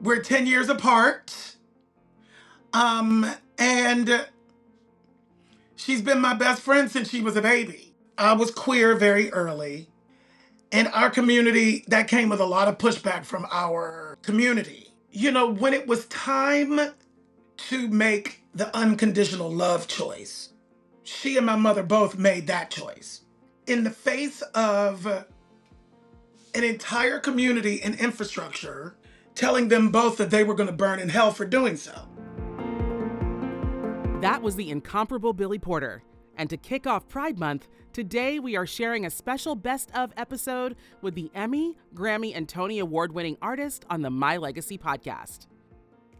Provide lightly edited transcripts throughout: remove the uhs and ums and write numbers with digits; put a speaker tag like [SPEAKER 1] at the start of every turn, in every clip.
[SPEAKER 1] We're 10 years apart. And she's been my best friend since she was a baby. I was queer very early. In our community, that came with a lot of pushback from our community. You know, when it was time to make the unconditional love choice, she and my mother both made that choice. In the face of an entire community and infrastructure telling them both that they were going to burn in hell for doing so.
[SPEAKER 2] That was the incomparable Billy Porter. And to kick off Pride Month, today we are sharing a special Best Of episode with the Emmy, Grammy, and Tony Award-winning artist on the My Legacy podcast.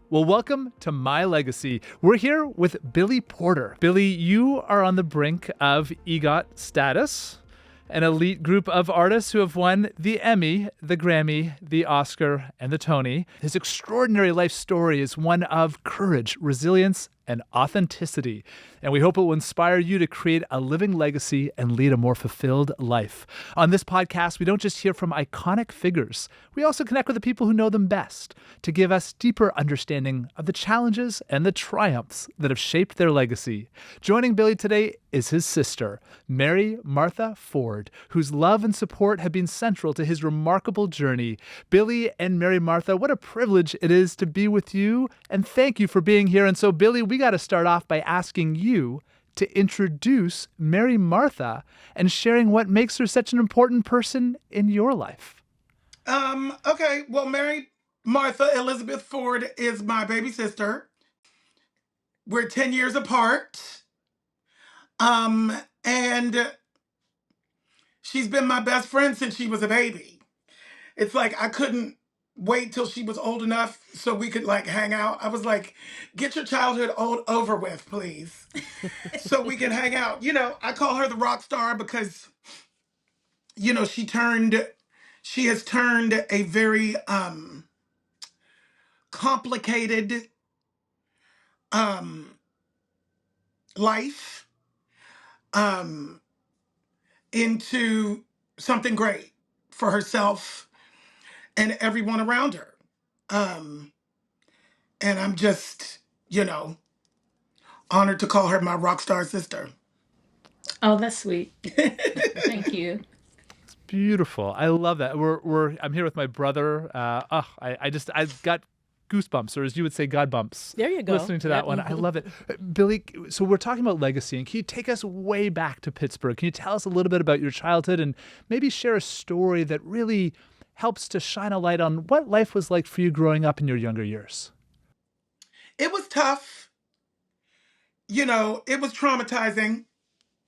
[SPEAKER 3] Well, welcome to My Legacy. We're here with Billy Porter. Billy, you are on the brink of EGOT status, an elite group of artists who have won the Emmy, the Grammy, the Oscar, and the Tony. His extraordinary life story is one of courage, resilience, and authenticity. And we hope it will inspire you to create a living legacy and lead a more fulfilled life. On this podcast, we don't just hear from iconic figures. We also connect with the people who know them best to give us deeper understanding of the challenges and the triumphs that have shaped their legacy. Joining Billy today is his sister, Mary Martha Ford, whose love and support have been central to his remarkable journey. Billy and Mary Martha, what a privilege it is to be with you, and thank you for being here. And so, Billy, we got to start off by asking you to introduce Mary Martha and sharing what makes her such an important person in your life.
[SPEAKER 1] Okay. Well, Mary Martha Elizabeth Ford is my baby sister. We're 10 years apart. And she's been my best friend since she was a baby. It's like I couldn't wait till she was old enough so we could like hang out. I was like, get your childhood over with, please. So we can hang out. You know, I call her the rock star because, you know, she has turned a very complicated life into something great for herself and everyone around her. And I'm just, you know, honored to call her my rock star sister.
[SPEAKER 4] Oh, that's sweet. Thank you.
[SPEAKER 3] It's beautiful. I love that. I'm here with my brother. I got goosebumps, or as you would say, God bumps.
[SPEAKER 2] There you go.
[SPEAKER 3] Listening to that one. I love it. Billy, so we're talking about legacy, and can you take us way back to Pittsburgh? Can you tell us a little bit about your childhood and maybe share a story that really helps to shine a light on what life was like for you growing up in your younger years?
[SPEAKER 1] It was tough. You know, it was traumatizing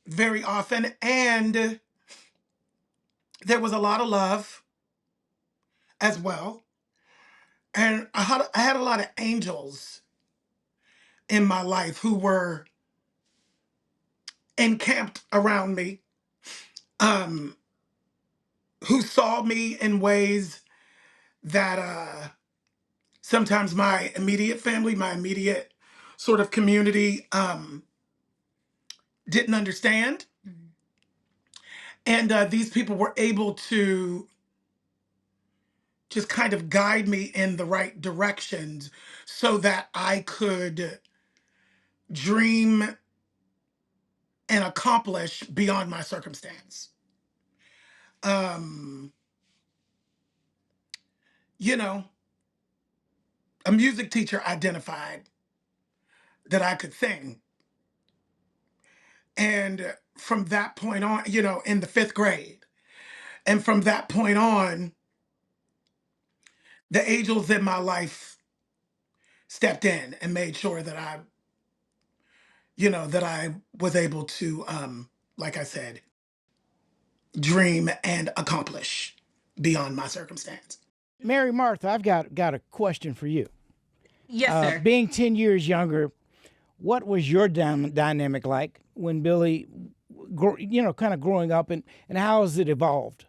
[SPEAKER 1] very often, and there was a lot of love as well. And I had a lot of angels in my life who were encamped around me, who saw me in ways that sometimes my immediate family, my immediate sort of community didn't understand. And these people were able to just kind of guide me in the right directions so that I could dream and accomplish beyond my circumstance. You know, a music teacher identified that I could sing. And from that point on, you know, in the 5th grade, and from that point on, the angels in my life stepped in and made sure that I was able to, like I said, dream and accomplish beyond my circumstance.
[SPEAKER 5] Mary Martha, I've got a question for you.
[SPEAKER 4] Yes, sir.
[SPEAKER 5] Being 10 years younger, what was your dynamic like when Billy, kind of growing up, and how has it evolved?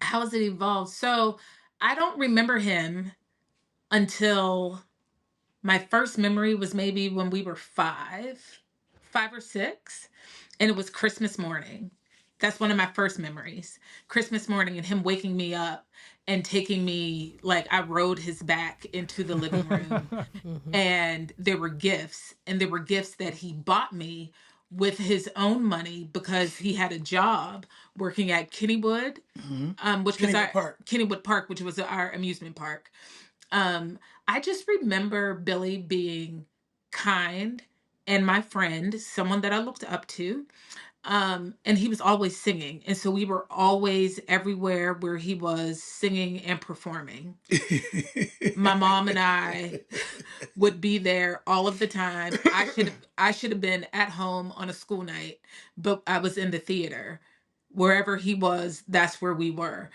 [SPEAKER 4] How has it evolved? So I don't remember him until my first memory was maybe when we were 5 or 6, and it was Christmas morning. That's one of my first memories. Christmas morning and him waking me up and taking me, like, I rode his back into the living room, and there were gifts, and there were gifts that he bought me with his own money because he had a job working at Kennywood, which was
[SPEAKER 1] Kennywood
[SPEAKER 4] our
[SPEAKER 1] Park.
[SPEAKER 4] Kennywood Park, which was our amusement park. I just remember Billy being kind and my friend, someone that I looked up to. And he was always singing. And so we were always everywhere where he was singing and performing. My mom and I would be there all of the time. I should have been at home on a school night, but I was in the theater. Wherever he was, that's where we were.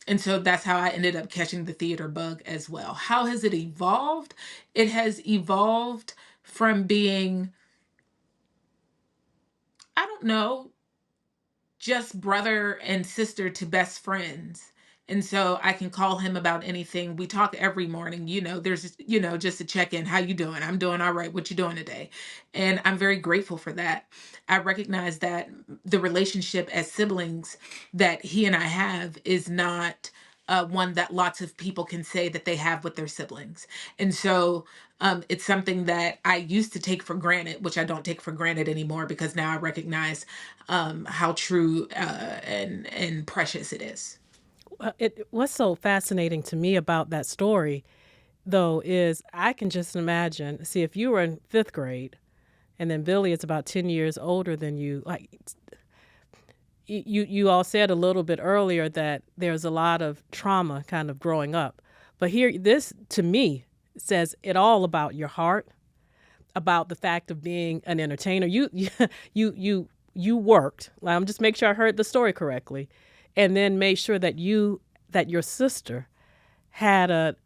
[SPEAKER 4] And so that's how I ended up catching the theater bug as well. How has it evolved? It has evolved from being, I don't know, just brother and sister to best friends. And so I can call him about anything. We talk every morning. There's just a check in. How you doing? I'm doing all right. What you doing today? And I'm very grateful for that. I recognize that the relationship as siblings that he and I have is not one that lots of people can say that they have with their siblings. And so it's something that I used to take for granted, which I don't take for granted anymore because now I recognize how true and precious it is.
[SPEAKER 6] What's so fascinating to me about that story, though, is I can just imagine. See, if you were in fifth grade, and then Billy is about 10 years older than you, like you all said a little bit earlier that there's a lot of trauma kind of growing up, but here, this to me says it all about your heart, about the fact of being an entertainer. You worked. Like, I'm just make sure I heard the story correctly, and then made sure that your sister had a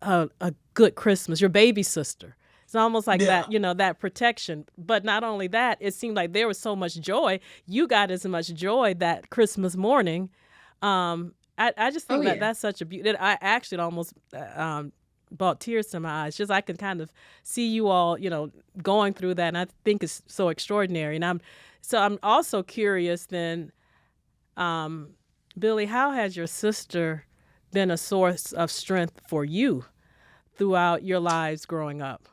[SPEAKER 6] good Christmas. Your baby sister. It's almost like
[SPEAKER 1] Yeah.
[SPEAKER 6] that protection. But not only that, it seemed like there was so much joy. You got as much joy that Christmas morning. I just think
[SPEAKER 4] Oh,
[SPEAKER 6] that
[SPEAKER 4] yeah.
[SPEAKER 6] that's such a beauty. I actually almost brought tears to my eyes. Just I can kind of see you all, going through that, and I think it's so extraordinary. And I'm also curious then, Billy, how has your sister been a source of strength for you throughout your lives growing up?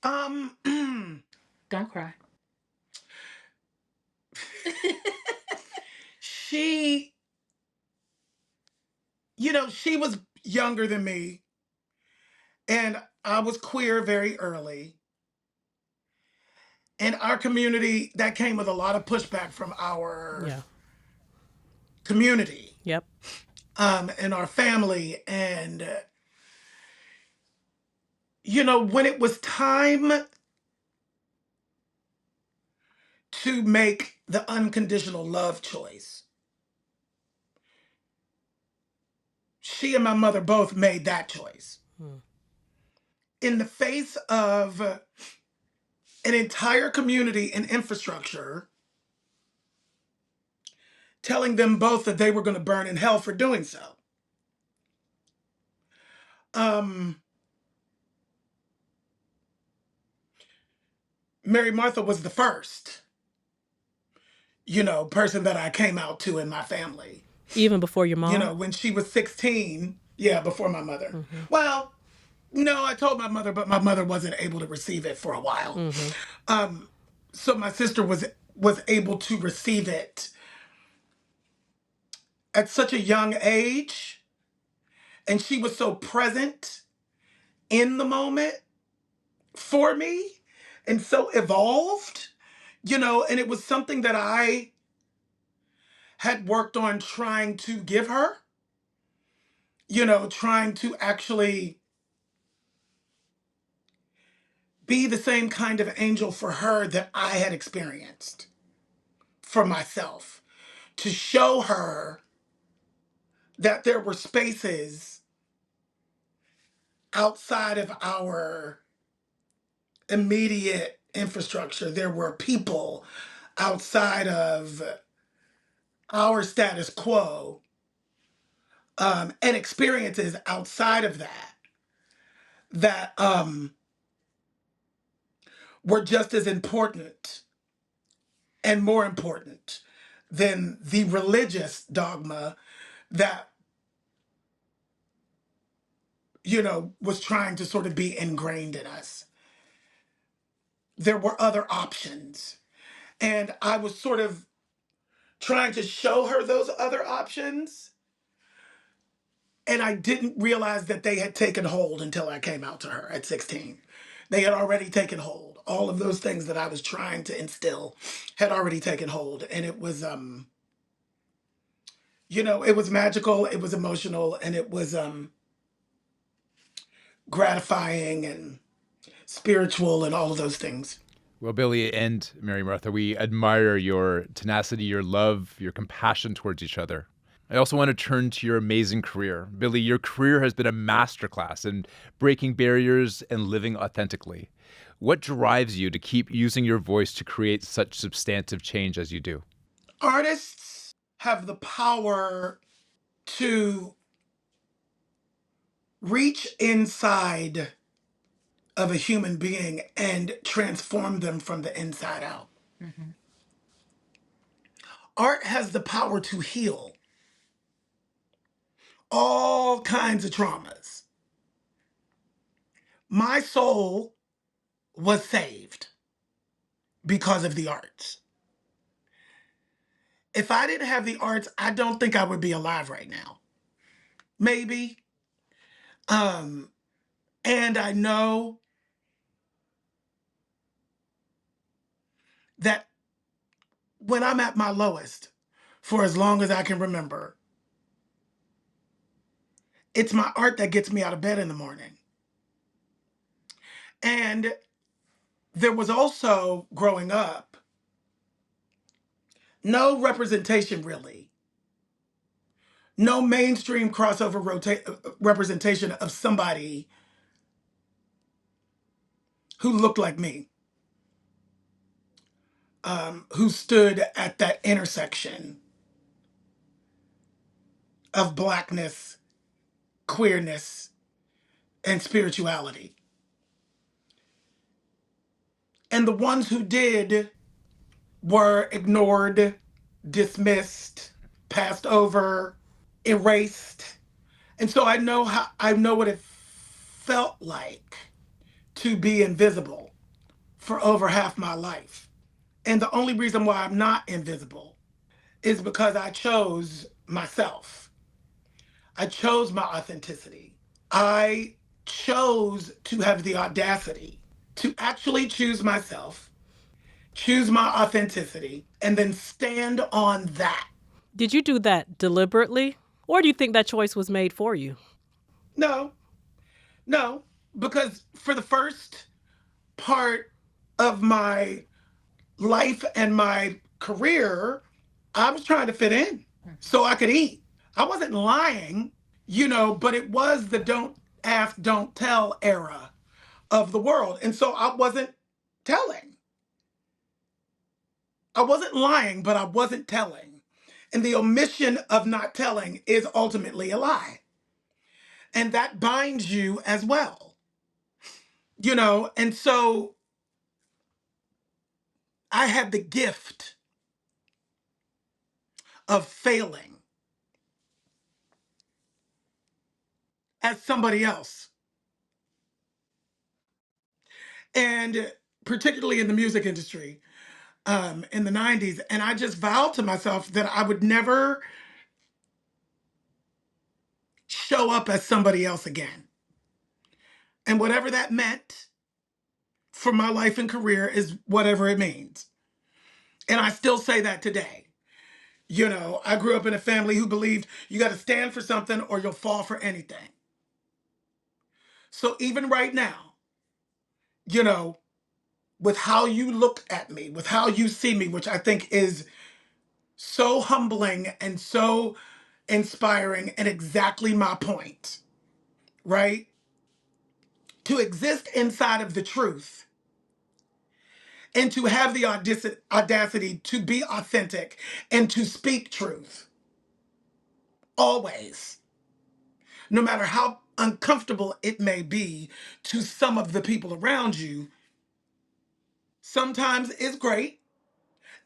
[SPEAKER 1] Um,
[SPEAKER 4] Don't cry.
[SPEAKER 1] she, she was younger than me, and I was queer very early. In our community, that came with a lot of pushback from our
[SPEAKER 6] Yeah.
[SPEAKER 1] community,
[SPEAKER 6] Yep.
[SPEAKER 1] and our family. And, when it was time to make the unconditional love choice, she and my mother both made that choice.
[SPEAKER 6] Hmm.
[SPEAKER 1] In the face of an entire community and infrastructure telling them both that they were going to burn in hell for doing so. Mary Martha was the first, person that I came out to in my family.
[SPEAKER 6] Even before your mom?
[SPEAKER 1] When she was 16, yeah, before my mother.
[SPEAKER 6] Mm-hmm.
[SPEAKER 1] Well, no, I told my mother, but my mother wasn't able to receive it for a while.
[SPEAKER 6] Mm-hmm.
[SPEAKER 1] So my sister was able to receive it at such a young age, and she was so present in the moment for me and so evolved, and it was something that I had worked on trying to give her, trying to actually be the same kind of angel for her that I had experienced for myself, to show her that there were spaces outside of our immediate infrastructure. There were people outside of our status quo, and experiences outside of that were just as important and more important than the religious dogma that, was trying to sort of be ingrained in us. There were other options. And I was sort of trying to show her those other options. And I didn't realize that they had taken hold until I came out to her at 16. They had already taken hold. All of those things that I was trying to instill had already taken hold. And it was, it was magical, it was emotional, and it was gratifying and spiritual and all of those things.
[SPEAKER 7] Well, Billy and Mary Martha, we admire your tenacity, your love, your compassion towards each other. I also want to turn to your amazing career. Billy, your career has been a masterclass in breaking barriers and living authentically. What drives you to keep using your voice to create such substantive change as you do?
[SPEAKER 1] Artists have the power to reach inside of a human being and transform them from the inside out.
[SPEAKER 4] Mm-hmm.
[SPEAKER 1] Art has the power to heal all kinds of traumas. My soul was saved because of the arts. If I didn't have the arts, I don't think I would be alive right now. Maybe. And I know that when I'm at my lowest, for as long as I can remember, it's my art that gets me out of bed in the morning. And there was also, growing up, no representation really. No mainstream crossover representation of somebody who looked like me, who stood at that intersection of Blackness, queerness, and spirituality. And the ones who did were ignored, dismissed, passed over, erased. And so I know what it felt like to be invisible for over half my life. And the only reason why I'm not invisible is because I chose myself. I chose my authenticity. I chose to have the audacity to actually choose myself, choose my authenticity, and then stand on that.
[SPEAKER 6] Did you do that deliberately, or do you think that choice was made for you?
[SPEAKER 1] No, because for the first part of my life and my career, I was trying to fit in so I could eat. I wasn't lying, but it was the don't ask, don't tell era of the world. And so I wasn't telling. I wasn't lying, but I wasn't telling. And the omission of not telling is ultimately a lie. And that binds you as well, and so I had the gift of failing as somebody else. And particularly in the music industry, in the 90s. And I just vowed to myself that I would never show up as somebody else again. And whatever that meant for my life and career is whatever it means. And I still say that today. I grew up in a family who believed you got to stand for something or you'll fall for anything. So even right now, with how you look at me, with how you see me, which I think is so humbling and so inspiring and exactly my point, right? To exist inside of the truth and to have the audacity to be authentic and to speak truth. Always. No matter how uncomfortable it may be to some of the people around you, sometimes it's great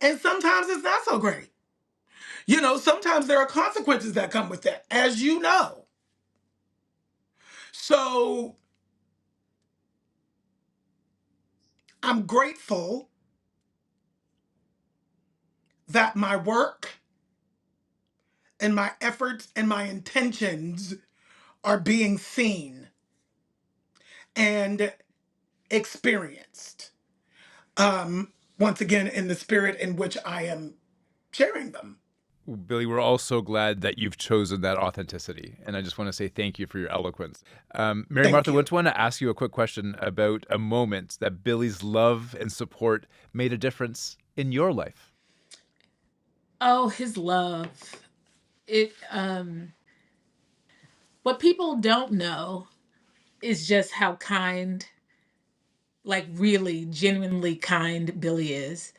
[SPEAKER 1] and sometimes it's not so great. Sometimes there are consequences that come with that, as you know. So I'm grateful that my work and my efforts and my intentions are being seen and experienced. Once again, in the spirit in which I am sharing them.
[SPEAKER 7] Billy, we're all so glad that you've chosen that authenticity. And I just want to say thank you for your eloquence. Mary
[SPEAKER 1] Thank
[SPEAKER 7] Martha, I
[SPEAKER 1] you.
[SPEAKER 7] just want to ask you a quick question about a moment that Billy's love and support made a difference in your life.
[SPEAKER 4] Oh, his love. It What people don't know is just how kind, like really genuinely kind Billy is.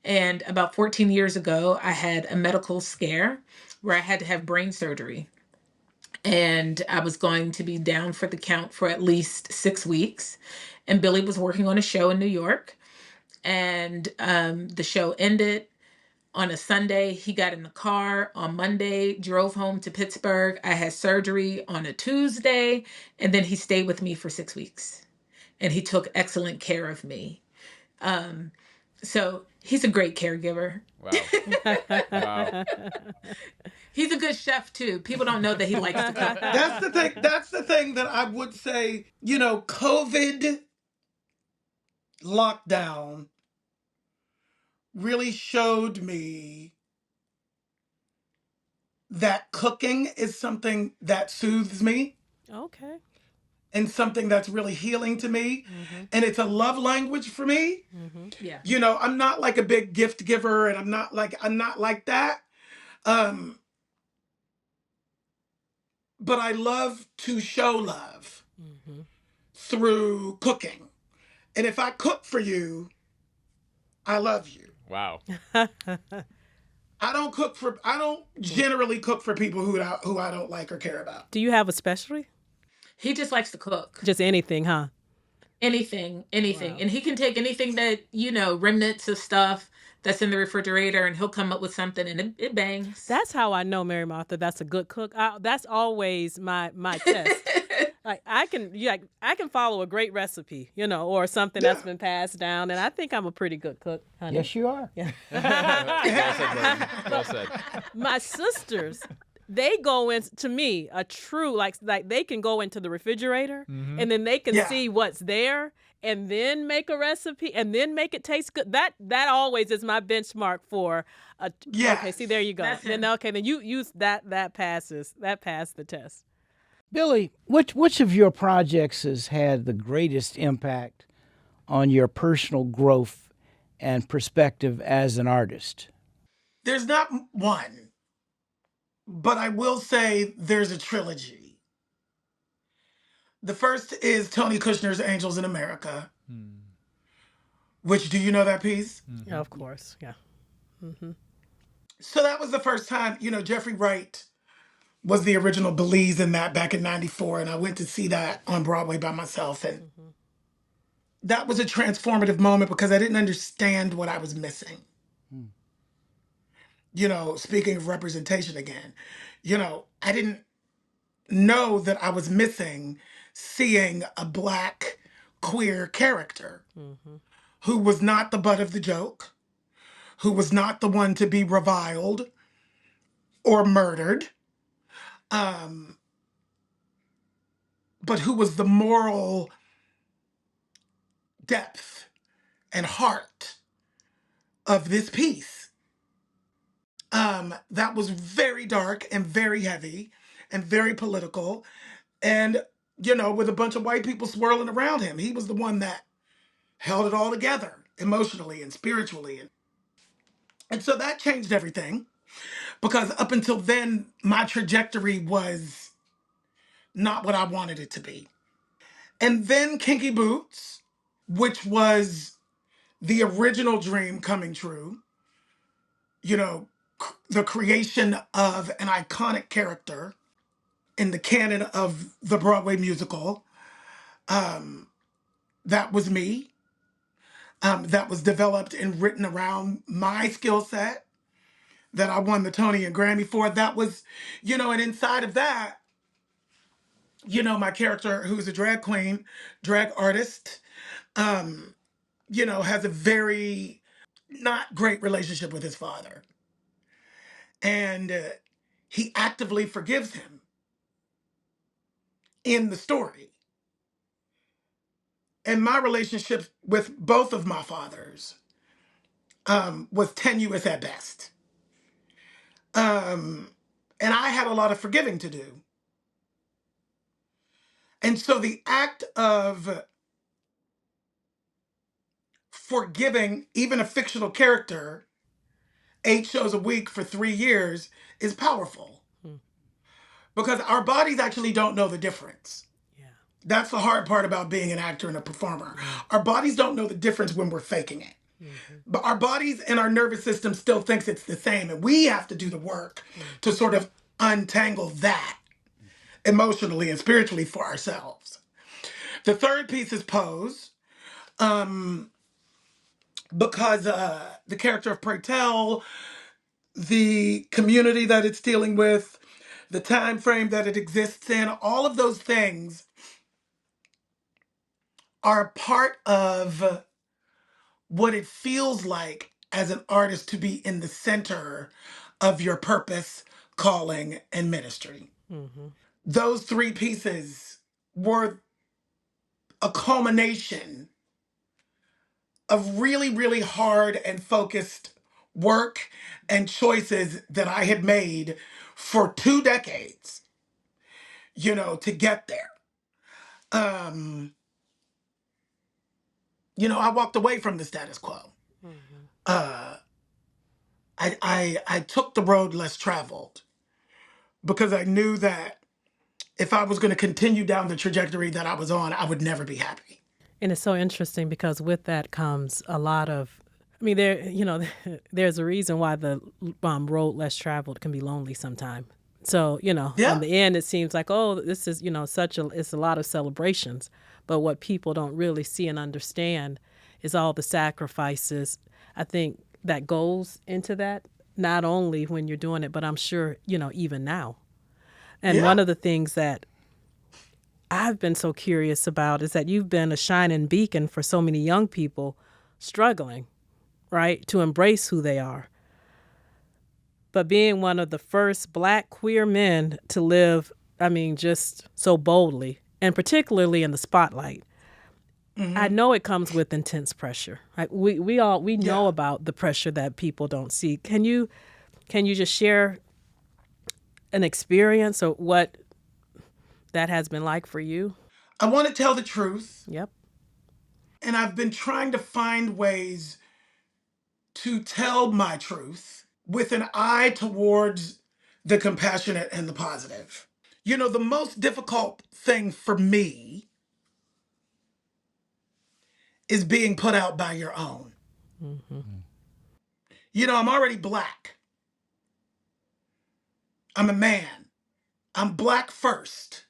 [SPEAKER 4] And about 14 years ago, I had a medical scare where I had to have brain surgery. And I was going to be down for the count for at least 6 weeks. And Billy was working on a show in New York. And the show ended on a Sunday. He got in the car on Monday, drove home to Pittsburgh. I had surgery on a Tuesday. And then he stayed with me for 6 weeks. And he took excellent care of me. So he's a great caregiver.
[SPEAKER 7] Wow. Wow.
[SPEAKER 4] He's a good chef too. People don't know that he likes to cook.
[SPEAKER 1] That's the thing. That's the thing that I would say, COVID lockdown really showed me that cooking is something that soothes me
[SPEAKER 6] Okay.
[SPEAKER 1] and something that's really healing to me. And it's a love language for me.
[SPEAKER 4] Yeah.
[SPEAKER 1] I'm not like a big gift giver and I'm not like that. Um, but I love to show love through cooking. And if I cook for you, I love you.
[SPEAKER 7] Wow.
[SPEAKER 1] I don't generally cook for people who I don't like or care about.
[SPEAKER 6] Do you have a specialty?
[SPEAKER 4] He just likes to cook.
[SPEAKER 6] Just anything, huh?
[SPEAKER 4] Anything.
[SPEAKER 6] Wow.
[SPEAKER 4] And he can take anything that, remnants of stuff that's in the refrigerator and he'll come up with something and it bangs.
[SPEAKER 6] That's how I know Mary Martha. That's a good cook. That's always my test. Like I can follow a great recipe, or something that's been passed down, and I think I'm a pretty good cook, honey.
[SPEAKER 5] Yes, you are.
[SPEAKER 6] Yeah.
[SPEAKER 7] Well said, Martin. Well said.
[SPEAKER 6] My sisters, they go into me a true like they can go into the refrigerator and then they can see what's there and then make a recipe and then make it taste good. That always is my benchmark for a.
[SPEAKER 1] Yes.
[SPEAKER 6] Okay, see there you go. Then you use that passed the test.
[SPEAKER 5] Billy, which of your projects has had the greatest impact on your personal growth and perspective as an artist?
[SPEAKER 1] There's not one, but I will say there's a trilogy. The first is Tony Kushner's Angels in America, which, do you know that piece?
[SPEAKER 6] Yeah, of course, yeah.
[SPEAKER 1] So that was the first time, Jeffrey Wright was the original Belize in that back in 94. And I went to see that on Broadway by myself. And that was a transformative moment because I didn't understand what I was missing. Speaking of representation again, I didn't know that I was missing seeing a Black queer character who was not the butt of the joke, who was not the one to be reviled or murdered, but who was the moral depth and heart of this piece. That was very dark and very heavy and very political. And, with a bunch of white people swirling around him, he was the one that held it all together emotionally and spiritually. And so that changed everything because up until then, my trajectory was not what I wanted it to be. And then Kinky Boots, which was the original dream coming true, the creation of an iconic character in the canon of the Broadway musical. That was me. That was developed and written around my skill set, that I won the Tony and Grammy for. That was, and inside of that, my character, who's a drag queen, drag artist, has a very not great relationship with his father. And he actively forgives him in the story. And my relationship with both of my fathers was tenuous at best. And I had a lot of forgiving to do. And so the act of forgiving even a fictional character 8 shows a week for 3 years is powerful because our bodies actually don't know the difference.
[SPEAKER 6] Yeah.
[SPEAKER 1] That's the hard part about being an actor and a performer. Our bodies don't know the difference when we're faking it. But our bodies and our nervous system still thinks it's the same. And we have to do the work to sort of untangle that emotionally and spiritually for ourselves. The third piece is pose. Because the character of Pray Tell, the community that it's dealing with, the time frame that it exists in, all of those things are part of what it feels like as an artist to be in the center of your purpose, calling, and ministry. Those 3 pieces were a culmination of really, really hard and focused work and choices that I had made for 2 decades, to get there. I walked away from the status quo. I took the road less traveled because I knew that if I was going to continue down the trajectory that I was on, I would never be happy.
[SPEAKER 6] And it's so interesting because with that comes a lot of, there's a reason why the road less traveled can be lonely sometimes. So,
[SPEAKER 1] Yeah.
[SPEAKER 6] in the end, it seems like, oh, this is, it's a lot of celebrations. But what people don't really see and understand is all the sacrifices, I think, that goes into that, not only when you're doing it, but I'm sure, even now. And
[SPEAKER 1] Yeah.
[SPEAKER 6] one of the things that I've been so curious about is that you've been a shining beacon for so many young people struggling, right, to embrace who they are. But being one of the first Black queer men to live, just so boldly, and particularly in the spotlight, I know it comes with intense pressure. Like we know about the pressure that people don't see. Can you just share an experience or what that has been like for you?
[SPEAKER 1] I want to tell the truth.
[SPEAKER 6] Yep.
[SPEAKER 1] And I've been trying to find ways to tell my truth with an eye towards the compassionate and the positive. The most difficult thing for me is being put out by your own. I'm already Black. I'm a man. I'm Black first.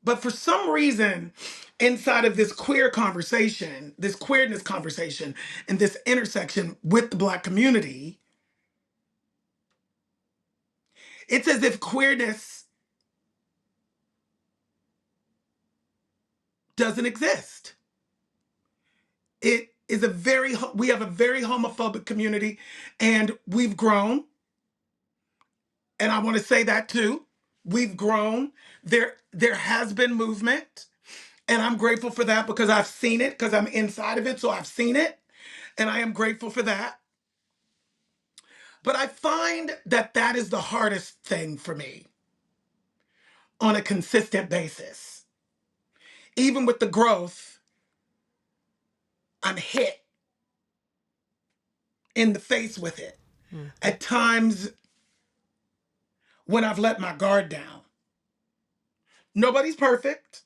[SPEAKER 1] But for some reason, inside of this queer conversation, this queerness conversation, and this intersection with the Black community, it's as if queerness doesn't exist. We have a very homophobic community, and we've grown. And I want to say that too. We've grown. There has been movement, and I'm grateful for that because I've seen it, because I'm inside of it, so I've seen it, and I am grateful for that. But I find that that is the hardest thing for me on a consistent basis. Even with the growth, I'm hit in the face with it. At times when I've let my guard down. Nobody's perfect.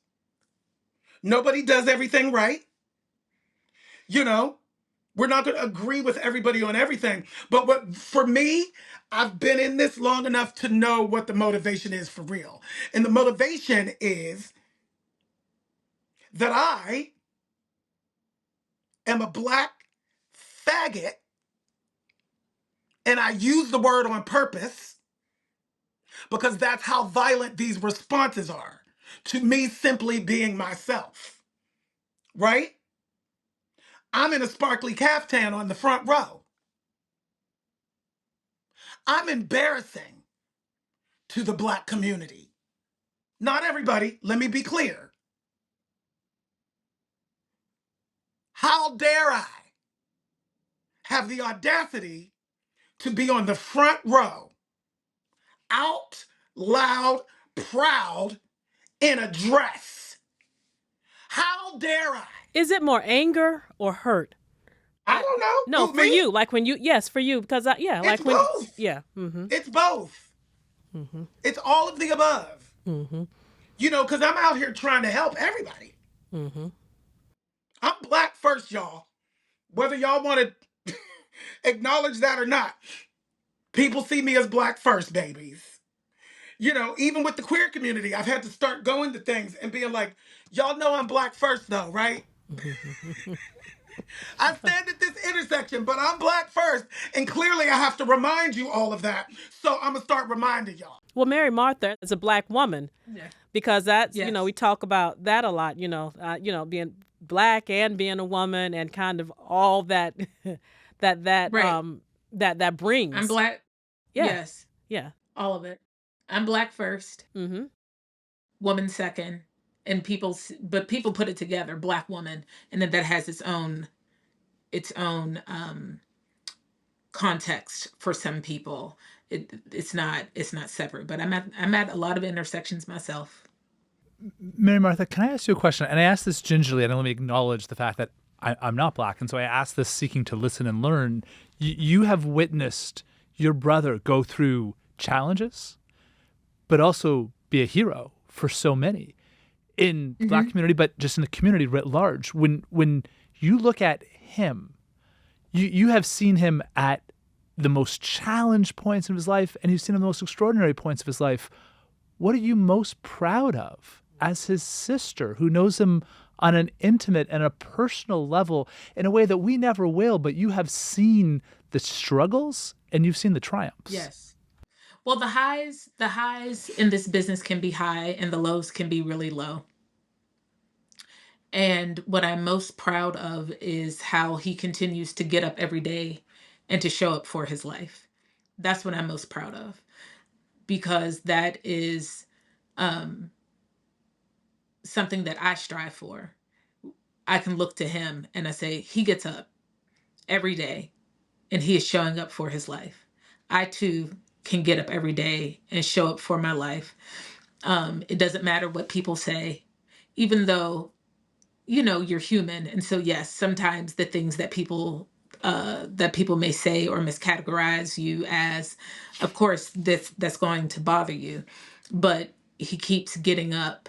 [SPEAKER 1] Nobody does everything right. We're not going to agree with everybody on everything. But for me, I've been in this long enough to know what the motivation is for real. And the motivation is that I am a Black faggot And I use the word on purpose because that's how violent these responses are to me simply being myself, right? I'm in a sparkly caftan on the front row. I'm embarrassing to the Black community. Not everybody, let me be clear. How dare I have the audacity to be on the front row, out loud, proud, in a dress? How dare I?
[SPEAKER 6] Is it more anger or hurt?
[SPEAKER 1] I don't know.
[SPEAKER 6] No,
[SPEAKER 1] Who,
[SPEAKER 6] for
[SPEAKER 1] me?
[SPEAKER 6] you. Like when you, yes, for you, because
[SPEAKER 1] It's
[SPEAKER 6] like when,
[SPEAKER 1] both.
[SPEAKER 6] yeah. Mm-hmm.
[SPEAKER 1] It's both.
[SPEAKER 6] Mm-hmm.
[SPEAKER 1] It's all of the above.
[SPEAKER 6] Mm-hmm.
[SPEAKER 1] You know, because I'm out here trying to help everybody.
[SPEAKER 6] Mm-hmm.
[SPEAKER 1] I'm Black first, y'all. Whether y'all want to acknowledge that or not, people see me as Black first, babies. You know, even with the queer community, I've had to start going to things and being like, y'all know I'm Black first though, right? I stand at this intersection, but I'm Black first. And clearly I have to remind you all of that. So I'm going to start reminding y'all.
[SPEAKER 6] Well, Mary Martha is a Black woman,
[SPEAKER 4] Yeah.
[SPEAKER 6] because that's,
[SPEAKER 4] Yes.
[SPEAKER 6] we talk about that a lot, being Black and being a woman and kind of all that,
[SPEAKER 4] Right.
[SPEAKER 6] that brings.
[SPEAKER 4] I'm Black.
[SPEAKER 6] Yeah.
[SPEAKER 4] Yes.
[SPEAKER 6] Yeah.
[SPEAKER 4] All of it. I'm Black first,
[SPEAKER 6] Mm-hmm.
[SPEAKER 4] woman second, and people put it together, Black woman, and then that has its own context for some people. It's not separate, but I'm at a lot of intersections myself.
[SPEAKER 3] Mary Martha, can I ask you a question? And I ask this gingerly, and let me acknowledge the fact that I'm not Black. And so I ask this seeking to listen and learn. You have witnessed your brother go through challenges, but also be a hero for so many in the Black community, but just in the community writ large. When you look at him, you have seen him at the most challenged points of his life, and you've seen him the most extraordinary points of his life. What are you most proud of as his sister, who knows him on an intimate and a personal level in a way that we never will, but you have seen the struggles and you've seen the triumphs?
[SPEAKER 4] Yes. Well, the highs in this business can be high and the lows can be really low. And what I'm most proud of is how he continues to get up every day and to show up for his life. That's what I'm most proud of, because that is something that I strive for. I can look to him and I say, he gets up every day and he is showing up for his life. I too can get up every day and show up for my life. It doesn't matter what people say, even though, you're human. And so, yes, sometimes the things that people may say or miscategorize you as, of course, that's going to bother you. But he keeps getting up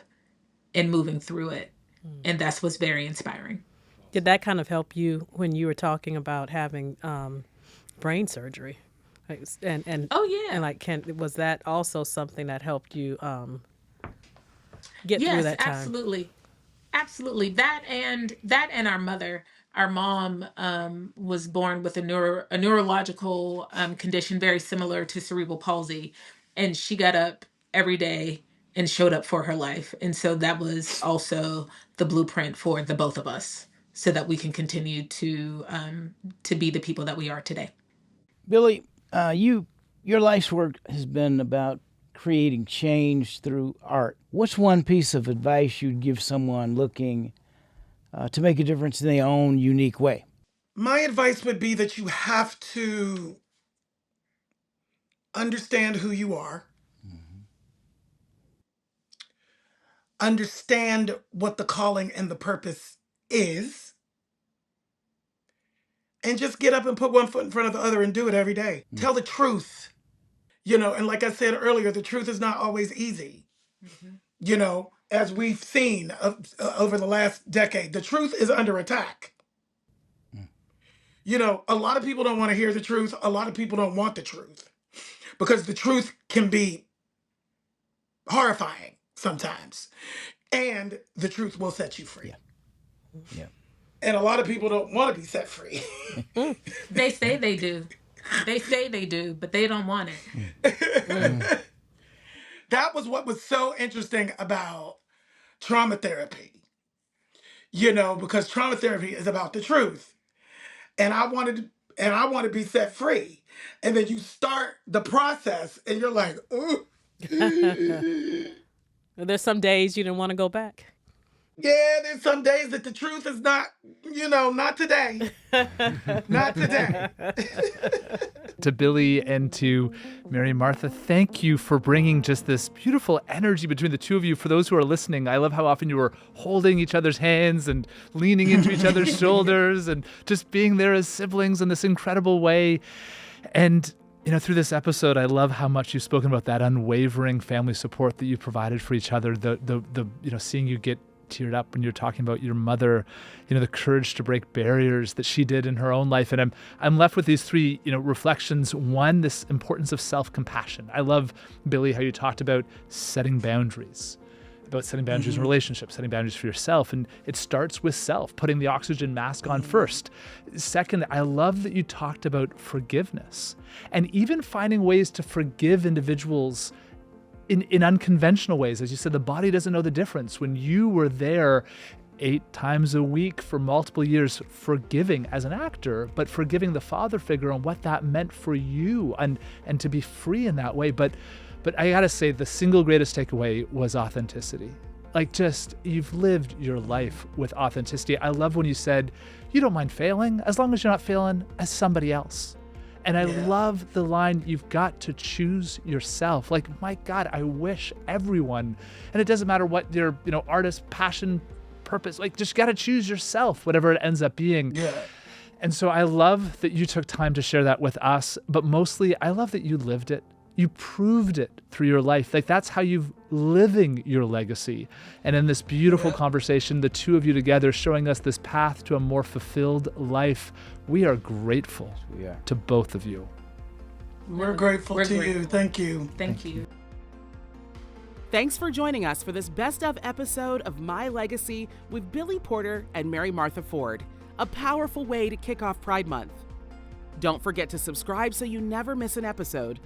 [SPEAKER 4] and moving through it. And that's what's very inspiring.
[SPEAKER 6] Did that kind of help you when you were talking about having brain surgery? And
[SPEAKER 4] Oh, yeah.
[SPEAKER 6] and was that also something that helped you get through
[SPEAKER 4] Yes,
[SPEAKER 6] that time?
[SPEAKER 4] absolutely. That and our mother. Our mom was born with a neurological condition very similar to cerebral palsy, and she got up every day and showed up for her life. And so that was also the blueprint for the both of us, so that we can continue to be the people that we are today.
[SPEAKER 5] Billy, your life's work has been about creating change through art. What's one piece of advice you'd give someone looking to make a difference in their own unique way?
[SPEAKER 1] My advice would be that you have to understand who you are, understand what the calling and the purpose is, and just get up and put one foot in front of the other and do it every day. Tell the truth. And like I said earlier, the truth is not always easy. As we've seen over the last decade, the truth is under attack. A lot of people don't want to hear the truth. A lot of people don't want the truth because the truth can be horrifying sometimes. And the truth will set you free.
[SPEAKER 5] Yeah.
[SPEAKER 1] And a lot of people don't want to be set free.
[SPEAKER 4] They say they do. They say they do, but they don't want it.
[SPEAKER 1] That was what was so interesting about trauma therapy, you know, because trauma therapy is about the truth. And I want to be set free. And then you start the process and you're like, ooh.
[SPEAKER 6] There's some days you didn't want to go back.
[SPEAKER 1] Yeah, there's some days that the truth is not, you know, not today. Not today.
[SPEAKER 3] To Billy and to Mary Martha, thank you for bringing just this beautiful energy between the two of you. For those who are listening, I love how often you were holding each other's hands and leaning into each other's shoulders and just being there as siblings in this incredible way. And through this episode, I love how much you've spoken about that unwavering family support that you provided for each other. The seeing you get teared up when you're talking about your mother, the courage to break barriers that she did in her own life. And I'm left with these three, reflections. One, this importance of self-compassion. I love, Billy, how you talked about setting boundaries. About setting boundaries in relationships, setting boundaries for yourself. And it starts with self, putting the oxygen mask on first. Second, I love that you talked about forgiveness and even finding ways to forgive individuals in unconventional ways. As you said, the body doesn't know the difference. When you were there 8 times a week for multiple years, forgiving as an actor, but forgiving the father figure and what that meant for you and to be free in that way. But I gotta say, the single greatest takeaway was authenticity. Like, just, you've lived your life with authenticity. I love when you said, you don't mind failing as long as you're not failing as somebody else. And I love the line, you've got to choose yourself. Like, my God, I wish everyone, and it doesn't matter what their, artist, passion, purpose, like, just got to choose yourself, whatever it ends up being.
[SPEAKER 1] Yeah.
[SPEAKER 3] And so I love that you took time to share that with us, but mostly I love that you lived it. You proved it through your life. Like, that's how you've living your legacy. And in this beautiful conversation, the two of you together showing us this path to a more fulfilled life. We are grateful to both of you.
[SPEAKER 1] We're grateful to you. Thank you.
[SPEAKER 4] Thank you.
[SPEAKER 2] Thanks for joining us for this best of episode of My Legacy with Billy Porter and Mary Martha Ford. A powerful way to kick off Pride Month. Don't forget to subscribe so you never miss an episode.